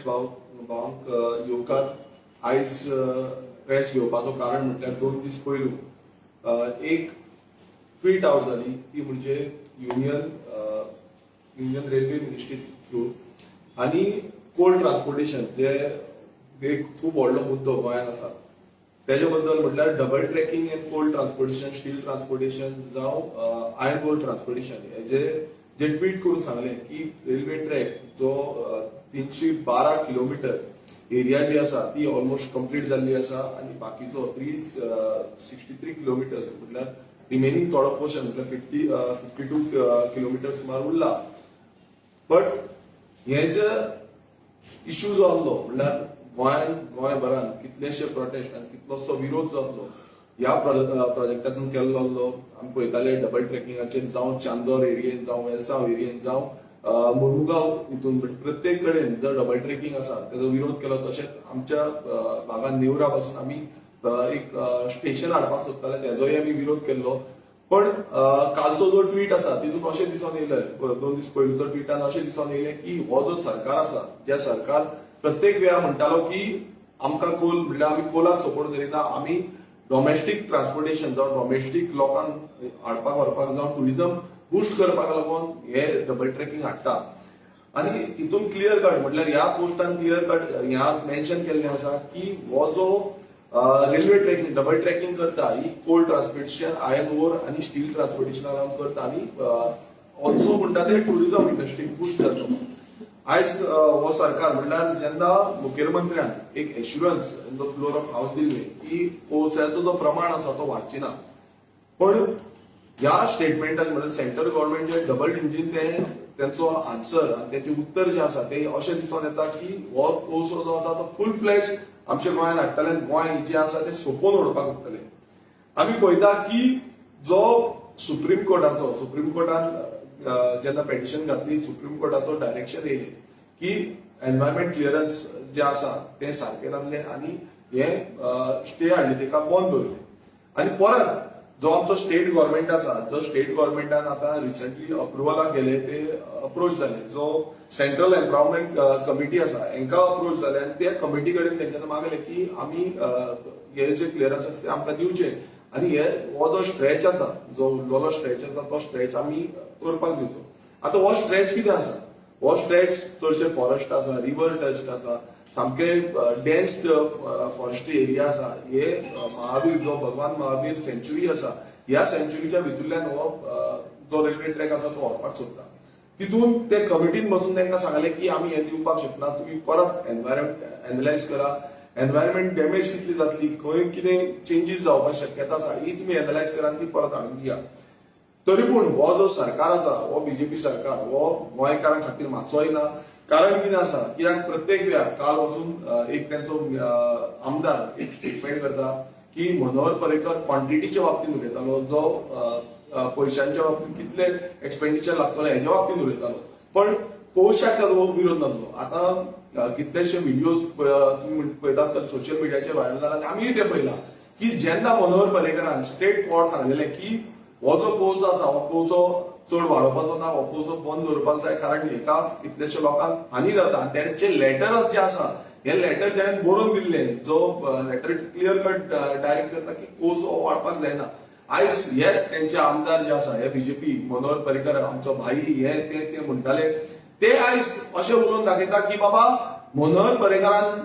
Press भावंक येवकार आयज press घेवपाचो कारण म्हटल्यार 2 दीस पयलू एक ट्वीट आवट जाली ती म्हणजे युनियन रेल्वे मिनिस्ट्री थ्रू आनी कोल ट्रान्सपोर्टेशन जे एक खूब व्हडलो मुद्दो गोंयांत आसा तेजे बद्दल म्हटल्यार double tracking and coal transportation, steel transportation जावं आयर्न कोल ट्रान्सपोर्टेशन हेजे जे ट्वीट करून सांगले की रेल्वे ट्रॅक जो 312 किलोमीटर एरिया जी आसा ती ऑलमोस्ट कंप्लीट जाल्ली आसा आनी बाकीचो 363 किलोमिटर्स म्हटल्यार रिमेनिंग थोडो पोर्शन म्हटल्यार 52 किलोमिटर सुमार उरला. बट हे जे इश्यू जो आसलो म्हटल्यार गोंयभरान कितलेशे प्रोटेस्ट आनी कितलोसो विरोध जो आसलो ह्या प्रोजेक्टातून केल्लो आसलो. आमी पळयताले डबल ट्रॅकिंगाचेर जावं चांदोर एरियेन जावं वेलसांव एरियेन जावं मुरमुगांव हितून प्रत्येक कडेन जो डबल ट्रॅकिंग आसा तेजो विरोध केलो. तशेंच आमच्या भागात नेवरा पासून आमी एक स्टेशन हाडपाक सोदताले तेजोय आमी विरोध केल्लो. पण कालचो जो ट्वीट आसा तितून अशें दिसून येयलें 2 दीस पयलींचो ट्विटान अशें दिसून येयलें की हो जो सरकार आसा जे सरकार प्रत्येक वेळा म्हणटालो की आमकां कोल म्हणल्यार आमी कोलाक सपोर्ट करिना, आमी डोमेस्टीक ट्रान्सपोर्टेशन जावं डोमेस्टीक लोकांक हाडपाक व्हरपाक जावं टुरिजम बुस्ट करपाक लागून हे डबल ट्रॅकिंग हाडटा. आनी हितून क्लियर कट म्हटल्यार ह्या पोस्टान क्लियर कट ह्या मेन्शन केल्लें आसा की हो जो रेल्वे ट्रॅकिंग डबल ट्रॅकिंग करता ही कोल ट्रान्सपोर्टेशन आयर्न ओर आनी स्टील ट्रान्सपोर्टेशना लागून करता आनी ऑल्सो म्हणटा ते टुरिजम इंडस्ट्रीक बुस्ट करता. आयज हो सरकार म्हटल्यार जेन्ना मुखेलमंत्र्यान एक assurance in the floor of house दिल्ले की कोळशाचो जो प्रमाण आसा तो वाडची ना. पण ह्या स्टेटमेंटान म्हणजे सेंट्रल गव्हर्नमेंट जे डबल इंजिन तेंचो आन्सर आनी तेंचें उत्तर जें आसा तें अशें दिसून येता की हो कोळसो जो आसा तो फूल फ्लॅज आमच्या गोंयांत हाडटले आनी गोंय जें आसा तें सोंपोवन उडोवपाक सोदतले. आमी पळयता की जो सुप्रीम कोर्टान जेन्ना पेटिशन घातली सुप्रीम कोर्टाचो डायरेक्शन येयलें की एनवायरमेंट क्लियरन्स जे आसा तें सारकें नासलें आनी हे स्टे हाडली तेका बंद दवरलें. आनी परत जो आमचो स्टेट गव्हर्नमेंट आसा जो स्टेट गव्हर्नमेंटान आतां रिसंटली अप्रुवलाक गेले ते अप्रोच जाले जो सेंट्रल एम्पावरमेंट कमिटी आसा हांकां अप्रोच जाले आनी त्या कमिटी कडेन तेंच्यांनी मागलें की आमी हे जे क्लियरन्स आसा ते आमकां दिवचे आनी हो जो स्ट्रेच आसा जो उरलेलो स्ट्रेच आसा तो स्ट्रेच आमी करपाक दिवचो. आतां हो स्ट्रेच कितें आसा? हो स्ट्रेच चडशे फॉरेस्ट आसा, रिवर टच्ड आसा, सामके डेन्स फॉरेस्ट्री एरिया आसा. हे महावीर जो भगवान महावीर सेंच्युरी आसा ह्या सेंच्युरीच्या भितरल्यान हो जो रेल्वे ट्रॅक आसा तो व्हरपाक सोदता. तितून ते कमिटीन बसून तांकां सांगलें की आमी हे दिवपाक शकना, तुमी परत एनवायरमेंट एनालायज करा, एनवायरमेंट डॅमेज कितली जातली, खंय कितें चेंजीस जावपाक शक्यता आसा ही तुमी एनालायज करा आनी ती परत हाडून दिया. तरी पूण हो जो सरकार आसा हो बीजेपी सरकार हो गोंयकारां खातीर मातसोय ना. कारण कितें आसा कित्याक प्रत्येक वेळार काल वचून एक तेंचो आमदार एक स्टेटमेंट करता की मनोहर पर्रीकर क्वॉन्टिटीच्या बाबतींत उलयतालो, जो पयशांच्या बाबतींत कितले एक्सपेंडिचर लागतले हेच्या बाबतींत उलयतालो. पण कोळशाक ताचो विरोध नासलो. आतां कितलेशे व्हिडिओज तुम्ही पळयता आसतले सोशल मिडियाचेर व्हायरल जाला आनी आमीय ते पळयला की जेन्ना मनोहर पर्रीकरान स्ट्रेट फॉर्ड सांगलेलें की हो जो कोळसो आसा हो कोळसो चड वाडोवपाचो ना, हो कोळसो बंद दवरपाक जाय कारण हेका कितलेशे लोकांक हानी जाता. आनी तेंचे लेटर जे आसा हे लेटर तेणें बरोवन दिल्लें जो लेटर क्लियर कट डायरेक्ट करता की कोळसो वाडपाक जायना. आयज हे तेंचे आमदार जे आसा हे बीजेपी मनोहर पर्रीकर आमचो भाई हे ते म्हणटाले ते आयज अशें उलोवन दाखयता की बाबा मनोहर पर्रीकरान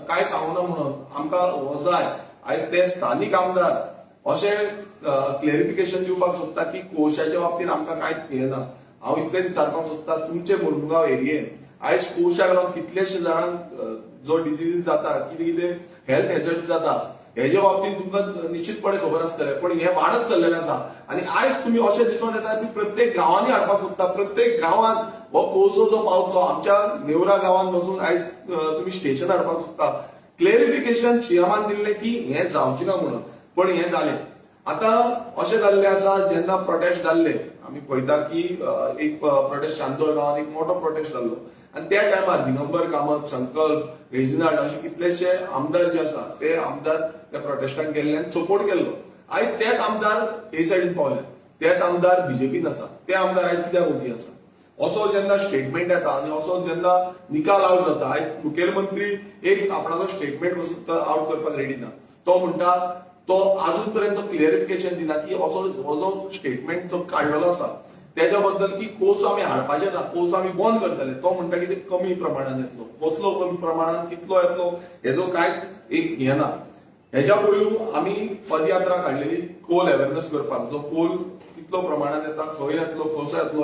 कांय सांगूना म्हणून आमकां हो जाय. आयज ते स्थानीक आमदार अशें क्लेरिफिकेशन दिवपाक सोदता की कोळशाच्या बाबतींत आमकां कांयच हें ना. हांव इतलें विचारपाक सोदता तुमचे मुरमुगांव एरियेन आयज कोळशाक लागून कितलेशे जाणांक जो डिजीज जाता कितें कितें हेल्थ हॅजर्ड्स जाता हेजे बाबतींत तुमकां निश्चितपणे खबर आसतलें. पण हे वाडत चल्लेलें आसा आनी आयज तुमी अशें दिसून येता की प्रत्येक गांवांनी हाडपाक सोदता. प्रत्येक गांवांत हो कोळसो जो पावतलो आमच्या नेवरा गांवांत बसून आयज तुमी स्टेशन हाडपाक सोदता. क्लेरिफिकेशन सीएमान दिल्लें की हें जावचें ना म्हणून पण हें जालें. आतां अशें जाल्लें आसा जेन्ना प्रोटेस्ट जाल्ले आमी पळयता की एक प्रोटेस्ट चांदोर गांवांत एक मोठो प्रोटेस्ट जाल्लो आनी त्या टायमार दिगंबर कामत, संकल्प, रेजिनाल्ड अशे कितलेशे आमदार जे आसा ते आमदार त्या प्रोटेस्टाक गेल्ले आनी सपोर्ट केल्लो. आयज तेच आमदार हे सायडीन पावले, तेच आमदार बीजेपीन आसा, ते आमदार आयज कित्याक ओगी आसा? असो जेन्ना स्टेटमेंट येता आनी असो जेन्ना निकाल आवट जाता, आयज मुखेलमंत्री एक आपणाचो स्टेटमेंट पासून आवट करपाक रेडी ना. तो म्हणटा तो अजून पर्यंत क्लिअरिफिकेशन दिना की असो हो जो स्टेटमेंट जो काडलेलो आसा त्याच्या बद्दल की कोर्स आम्ही हाडपाचे ना, कोर्स आम्ही बंद करतले. तो म्हणटा की ते कमी प्रमाणात येतलो, कसलो कमी प्रमाणात कितलो येतलो हेजो काय एक हे ना. हेच्या पयलू आम्ही पदयात्रा काडलेली कोल अवेअरनेस करपाक, जो कोल कितलो प्रमाणात येता, खंय येतलो, कसो येतलो,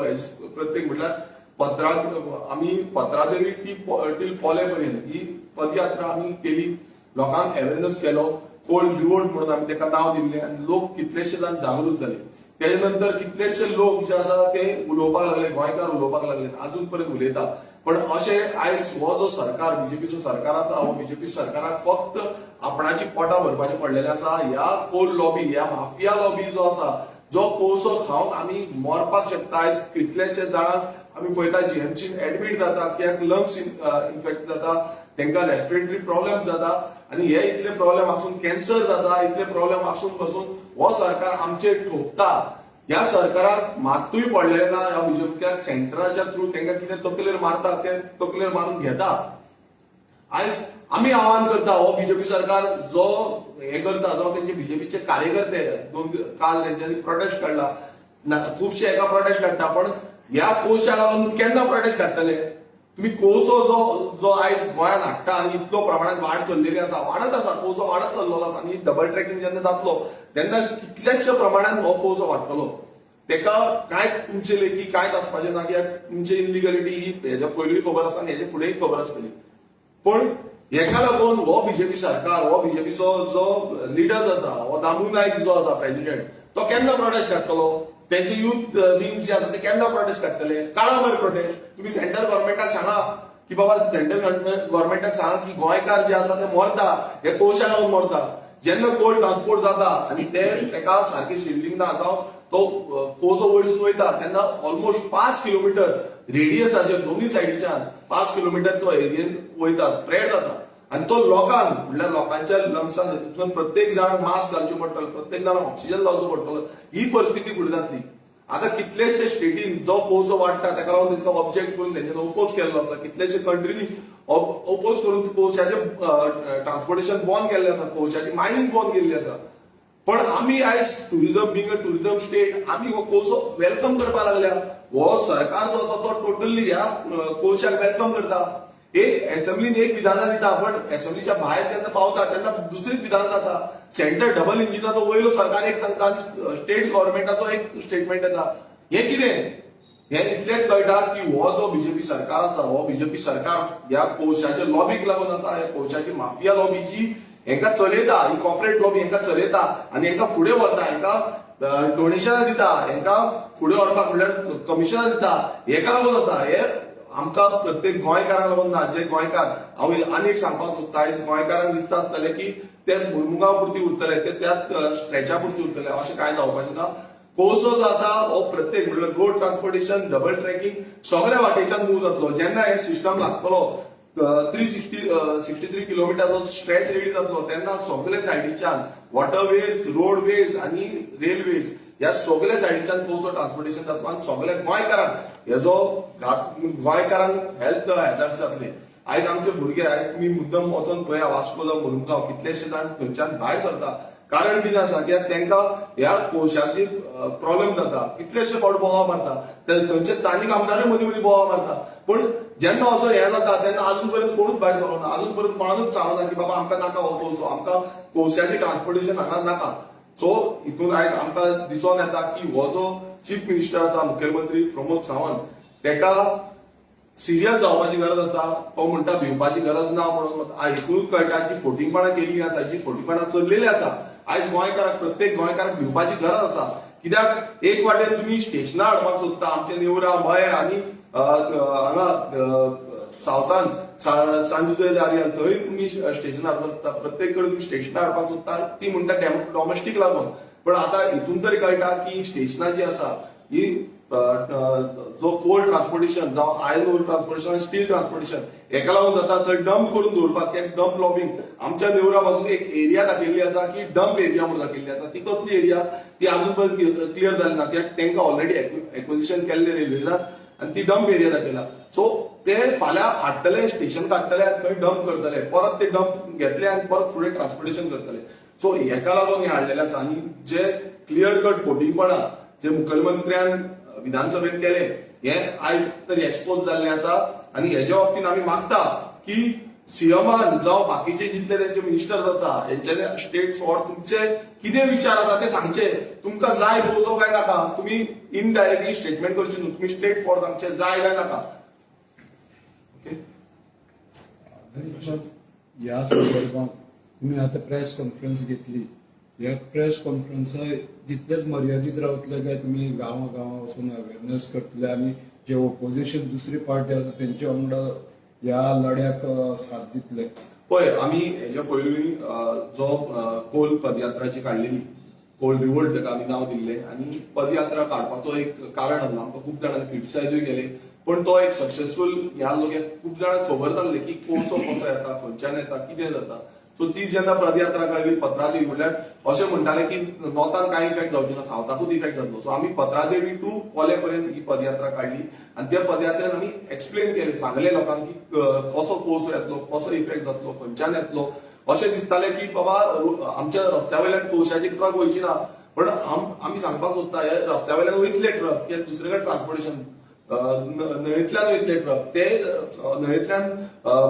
प्रत्येक म्हटल्यार आम्ही पत्रादेवी टील पोले पर्यंत ही पदयात्रा आम्ही केली, लोकांक अवेअरनेस केलो. कोल रिवोल्ट म्हणून आम्ही त्याका नाव दिल्ले आणि लोक कितलेशे जाण जागृत झाले. त्याच्या नंतर कितलेशे लोक जे आसा ते उलोवपाक लागले, गोंयकार उलोवपाक लागले, अजून पर्यंत उलयता. पण अशे आयज हो जो सरकार बीजेपीचो सरकार आसा, हो बीजेपी सरकाराक फक्त आपणाची पोटां भरपाचें पडलेलें आसा. ह्या कोल लॉबी, ह्या माफिया लॉबी जो आसा, जो कोळसो खावन आमी मरपाक शकता. आयज कितलेशे जाणांक आमी पळयता जीएमसीन एडमीट जाता, कित्याक लंग्स इन्फेक्ट जाता, तांकां रेस्पिरेटरी प्रॉब्लेम्स जाता. आणि हे इतले प्रॉब्लेम आसून कॅन्सर जाता, इतले प्रॉब्लेम आसून पासून हो सरकार आमचे ठोकता. ह्या सरकाराक मातूय पडलें ना. ह्या बीजेपी सेंटराच्या थ्रू तांकां कितें तकलेर मारता ते तकलेर मारून घेता. आयज आमी आव्हान करता, हो बीजेपी सरकार जो हे करता, जो तेंचे बीजेपीचे कार्यकर्ते काल तेंच्यांनी प्रोटेस्ट काडला, खुबशे एका प्रोटेस्ट काडटा, पण ह्या कोशाक लागून केन्ना प्रोटेस्ट काडटले? तुम्ही कोळसो जो आयज गोंयांत हाडटा आणि इतलो प्रमाणात वाड चल्लेली आसा, वाडत आसा, कोळसो वाडत चल्लेलो आसा. आणि डबल ट्रॅकिंग जेन्ना जातलो तेन्ना कितलेशे प्रमाणात हो कोळसो वाडटलो. तेका काय तुमचे लेखी कांयच आसपाचें ना, कित्याक तुमची इलिगलिटी ही हेच्या पयलींय खबर आसा आनी हेचे फुडेंय खबर आसतली. पण हेका लागून हो बीजेपी सरकार, हो बीजेपीचो जो लिडर आसा, हो दामू नायक जो आसा प्रेसिडेंट, तो केन्ना प्रोटेस्ट काडटलो? त्यांचे युथ विंग्स जे आसा ते केन्ना प्रोटेस्ट काडटले? काळा बरें प्रोटेस्ट. तुम्ही सेंट्रल गव्हर्नमेंटाक सांगा की बाबा, सेंट्रल गव्हर्नमेंटाक सांगा की गोंयकार जे आसा ते मरता, हे कोळशाक लागून मरता. जेन्ना कोल ट्रान्सपोर्ट जाता आणि तेका सारखे शिल्डिंग ना जावं तो कोळसो वयरसून वयता, तेन्ना ऑलमोस्ट 5 किलोमीटर रेडियसाचेर दोन्ही सायडीच्यान 5 किलोमीटर तो एरियेन वयता, स्प्रेड जाता. आणि तो लोकांक म्हणल्यार लोकांच्या लंग्सान प्रत्येक जाणांक मास्क घालचो पडटलो, प्रत्येक जाणांक ऑक्सिजन लावचो पडटलो. ही परिस्थिती फुडें जातली. आता कितलेशे स्टेटीन जो कोळसो वाडटा ताका लागून तांकां ऑब्जेक्ट करून तेंच्यान ओपोज केल्लो आसा. कितलेशे कंट्रीनी ओपोज करून कोळशाचें ट्रान्सपोर्टेशन बंद केल्लें आसा, कोळशाची मायनिंग बंद केल्ली आसा. पण आमी आयज tourism being a tourism state आमी हो कोळसो वेलकम करपाक लागल्या. हो सरकार जो आसा तो टोटली ह्या कोळशाक वेलकम करता. एक असेंब्लीन एक विधानां दिता, पण असेंब्लीच्या भायर जेन्ना पावता तेन्ना दुसरीच विधान जाता. सेंटर डबल इंजिनाचो वयलो सरकार एक सांगता आनी स्टेट गव्हर्नमेंटाचो एक स्टेटमेंट येता. हे कितें? हे इतलेंच कळटा की हो जो बीजेपी सरकार आसा, हो बीजेपी सरकार ह्या कोळशाच्या लॉबीक लागून आसा. ह्या कोळशाची माफिया लॉबी जी हांकां चलयता, ही कॉर्पोरेट लॉबी हांकां चलयता आनी हांकां फुडें व्हरता, हांकां डोनेशनां दिता, हांकां फुडें व्हरपाक म्हणल्यार कमिशनां दिता. हेका लागून आसा. हे आमकां प्रत्येक गोंयकारांक लागून ना. जे गोंयकार, हांव आनीक सांगपाक सोदता, आयज गोंयकारांक दिसता आसतलें की ते मुरमुगांव पुरती उरतले, ते त्याच स्ट्रेचा पुरती उरतले, अशें कांय जावपाचें ना. कोळसो जो आसा हो प्रत्येक म्हणल्यार रोड ट्रान्सपोर्टेशन, डबल ट्रॅकिंग सगळ्या वाटेच्यान मूव जातलो. जेन्ना हे सिस्टम लागतलो 363 किलोमिटरचो स्ट्रेच रेडी जातलो, तेन्ना सगळे सायडीच्यान वॉटरवेज, रोडवेज आणि रेल्वेज ह्या सगळ्या सायडीच्यान कोळसो ट्रान्सपोर्टेशन जातलो आनी सगळ्या गोंयकारांक हेजो गोंयकारांक हेल्थ हॅजार्ड्स जातले. आयज आमचे भुरगे, आयज तुमी मुद्दम वचून पळया वास्को द मुरमुगांव, कितलेशे जाण थंयच्यान भायर सरता. कारण कितें आसा, कित्याक तांकां ह्या कोळशाची प्रॉब्लेम जाता. कितलेशे फावट बोवाळ मारता, थंयचे स्थानीक आमदारूय मदीं मदीं बोवाळ मारता. पण जेन्ना असो हे जाता तेन्ना अजून पर्यंत कोणूच भायर सरो ना, अजून पर्यंत कोणानूच सांगना की बाबा आमकां नाका हो कोळसो, आमकां कोळशाची ट्रान्सपोर्टेशन हांगा नाका. सो हितून आयज आमकां दिसून येता की हो जो चीफ मिनिस्टर आसा, मुखेलमंत्री प्रमोद सावंत, ताका सिरियस जावपाची गरज आसा. तो म्हणटा भिवपाची गरज ना म्हणून. हितून कळटा की फोटींगपणां केल्लीं आसा, जी फोटींगपणां चल्लेलीं आसा. आयज गोंयकाराक, प्रत्येक गोंयकाराक भिवपाची गरज आसा. कित्याक एक वाटेर तुमी स्टेशनां हाडपाक सोदता, आमचे नेवरा, मये आनी हांगा सावथान सांजुदय आर्यान थंय तुमी स्टेशनां हाडपाक सोदता. प्रत्येक कडेन तुमी स्टेशनां हाडपाक सोदता, ती म्हणटा डॉमेस्टीक लागून. पण आतां हितून तरी कळटा की स्टेशनां जी आसा ही जो कोल ट्रान्सपोर्टेशन जावं iron or transportation, steel transportation हेका लागून जाता. थंय डंप करून दवरपाक, एक डंप लॉबिंग आमच्या नेवरा पासून एक एरिया दाखयल्ली आसा की डंप एरिया म्हणून दाखयल्ली आसा. ती कसली एरिया ती अजून पर्यंत क्लियर जाली ना, कित्याक तांकां ऑलरेडी एक्विजिशन केल्ले रेल्वेनात आनी ती डंप एरिया दाखयला. सो ते फाल्यां हाडटले, स्टेशन काडटले आनी थंय डंप करतले, परत ते डंप घेतले आनी परत फुडें ट्रान्सपोर्टेशन करतले. सो हेका लागून हे हाडलेले आसा. आनी जे क्लियर कट फोटिंगपणां जे मुखेलमंत्र्यान विधानसभेत केले हे आयज तरी एक्सपोज जाल्ले आसा. आनी हेच्या बाबतींत आमी मागता की सीएमान जावं बाकीचे जितले तेंचे मिनिस्टर्स आसा हेंच्यानी स्टेट फॉर्ड तुमचे कितें विचार आसा ते सांगचे. तुमकां जाय पोवचो काय नाका, तुमी इनडायरेक्टली स्टेटमेंट करचे न्हू, तुमी स्टेट फॉर्ड सांगचे जाय काय नाका. ह्या संदर्भात तुम्ही आता प्रेस कॉन्फरन्स घेतली, ह्या प्रेस कॉन्फरन्साक तितलेच मर्यादीत रावतले काय तुम्ही गांवां वचून अवेअरनेस करतले आणि जे ओपोजिशन दुसरी पार्टी आसा तेंच्या वांगडा ह्या लढ्याक साथ दितले? पळय, आमी हेच्या पयलीं जो कोल पदयात्रा जी काडलेली, कोल रिवोल्ट ताका आमी नांव दिल्लें, आनी पदयात्रा काडपाचो एक कारण आसना. आमकां खूब जाणांनी क्रिटिसायजूय केले, पण तो एक सक्सेसफूल ह्या लोकांक खूब जाणांक खबर नासलें की कोणसो कसो येता, खंयच्यान येता, कितें जाता. सो ती जेन्ना पदयात्रा काडली पत्रादेवी, म्हणल्यार अशें म्हणटाले की नॉर्थान कांय इफेक्ट जावचे ना, सावथाकूच इफेक्ट जातलो. सो आमी पत्रादेवी टू पोले पर्यंत ही पदयात्रा काडली आनी त्या पदयात्रेन आमी एक्सप्लेन केलें, सांगलें लोकांक की कसो कोळसो येतलो, कसो इफेक्ट जातलो, खंयच्यान येतलो. अशें दिसतालें की बाबा आमच्या रस्त्या वयल्यान कोळशाची ट्रक वयची ना, पण आमी सांगपाक सोदता हे रस्त्या वयल्यान वयतले ट्रक, कित्याक दुसरे कडेन ट्रान्सपोर्टेशन न्हंयेंतल्यान वयतले ट्रक, ते न्हंयेंतल्यान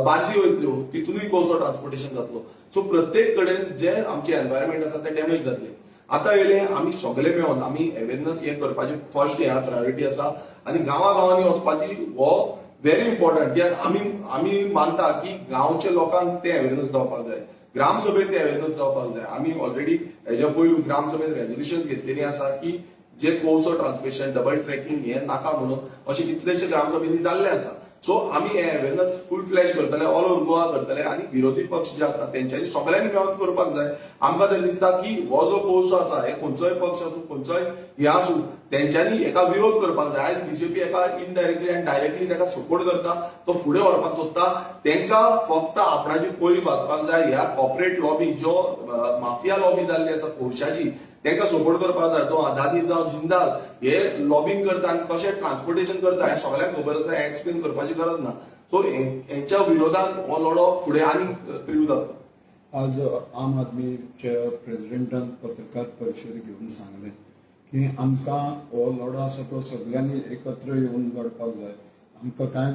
बार्जी वयतल्यो, तितूनय कोळसो ट्रान्सपोर्टेशन जातलो. सो प्रत्येक कडेन जे आमचे एनवायरमेंट आसा ते डॅमेज जातले. आतां येयले आमी सगळे मेळोन आमी अवेरनेस हे करपाचे फर्स्ट ह्या प्रायोरिटी आसा. आनी गांवांनी वचपाची हो व्हेरी इम्पॉर्टंट, कित्याक आमी मानता की गांवच्या लोकांक ते अवेरनेस जावपाक जाय, ग्रामसभेत ते अवेरनेस जावपाक जाय. आमी ऑलरेडी हेच्या पयलू ग्रामसभेत रेजोल्युशन घेतलेली आसा की जे कोळसो ट्रान्सपोर्टेशन, डबल ट्रॅकिंग हे नाका म्हणून अशे कितलेशे ग्रामसभेनी जाल्ले आसा. सो आमी हे अवेरनेस फूल फ्लॅश करतले, ऑल ओव्हर गोवा करतले. आनी विरोधी पक्ष जे आसा तेंच्यांनी सगळ्यांनी मेळून करपाक जाय. आमकां तर दिसता की हो जो कोळसो आसा हे खंयचोय पक्ष आसूं, खंयचोय हे आसूं, तेंच्यांनी हेका विरोध करपाक जाय. आयज बीजेपी हेका इनडायरेक्टली आनी डायरेक्टली तेका सपोर्ट करता, तो फुडें व्हरपाक सोदता. तेंकां फक्त आपणाची पयली भाजपाक जाय. ह्या कॉर्पोरेट लॉबी, जो माफिया लॉबी जाल्ली आसा कोळशाची, तेंकां सपोर्ट करपाक जाय. तो अदानी जावं जिंदाल हे लॉबिंग करता आनी कशें ट्रान्सपोर्टेशन करता हें सगळ्यांक खबर आसा, हें एक्सप्लेन करपाची गरज ना. सो हेंच्या विरोधान हो लढो फुडें आनीक तीव्र जातलो. आज आम आदमीच्या प्रेसिडेंटान पत्रकार परिशद घेवन सांगलें की आमकां हो लढो आसा तो सगळ्यांनी एकत्र येवन लढपाक जाय, आमकां कांय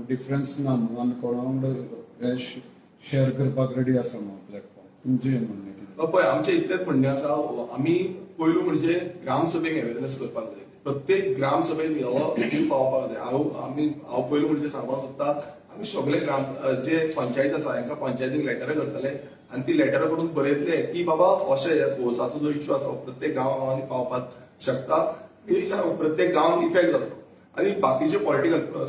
डिफरन्स ना म्हणून आमी कोणा वांगडा शेअर करपाक रेडी आसा म्हणून प्लॅटफॉर्म. तुमचें हें म्हणणें कितें? पळय, आमचें इतलेंच म्हणणें आसा, आमी पयलू म्हणजे ग्रामसभेक अवेरनेस करपाक जाय. प्रत्येक ग्रामसभेन हो पावपाक जाय. हांव पयलू म्हणजे सांगपाक सोदता, आमी सगळे जे पंचायत आसा हांकां पंचायतीक लेटर करतले आनी ती लेटर करून बरयतले की बाबा अशें कोळसाचो जो इश्यू आसा प्रत्येक गांवांनी पावपाक शकता, प्रत्येक गांवांत इफेक्ट जातलो. आनी बाकीचे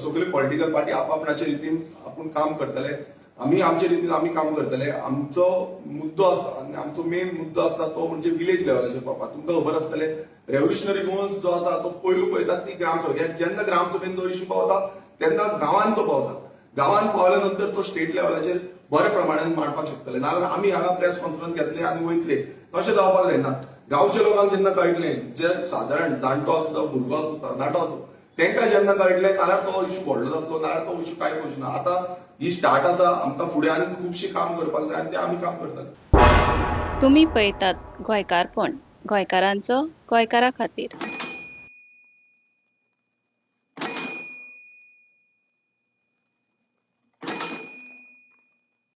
सगळे पॉलिटिकल पार्टी आपापणाच्या रितीन आपूण काम करतले, आमी आमचे रितीन आमी काम करतले. आमचो मुद्दो आसा आनी आमचो मेन मुद्दो आसता तो म्हणजे विलेज लेवलाचेर पावपाक. तुमकां खबर आसतलें रेव्होल्युशनरी गोवन्स जो आसा तो पयलू पळयतात ती ग्रामसभेक. जेन्ना ग्रामसभेन तो इश्यू पावता तेन्ना गांवांत तो पावता. गांवांत पावल्या नंतर तो स्टेट लेवलाचेर बरे प्रमाणान मांडपाक शकतले. नाजाल्यार आमी हांगा प्रेस कॉन्फरन्स घेतले आनी वयतले, तशें जावपाक जायना. गांवच्या लोकांक जेन्ना कळटलें, जे सादारण जाणटो आसूं, भुरगो आसूं, तरणाटो आसूं, तेंकां जेन्ना कळटलें नाल्यार तो इश्यू व्हडलो जातलो, नाल्यार तो इश्यू कांय करचो ना. आतां ही स्टार्ट आसा, आमकां फुडें आनी खुबशी काम करपाक जाय आनी तें आमी काम करतले. तुम्ही पळयतात गोंयकारपण, गोंयकारांचो गोंयकारा खातीर.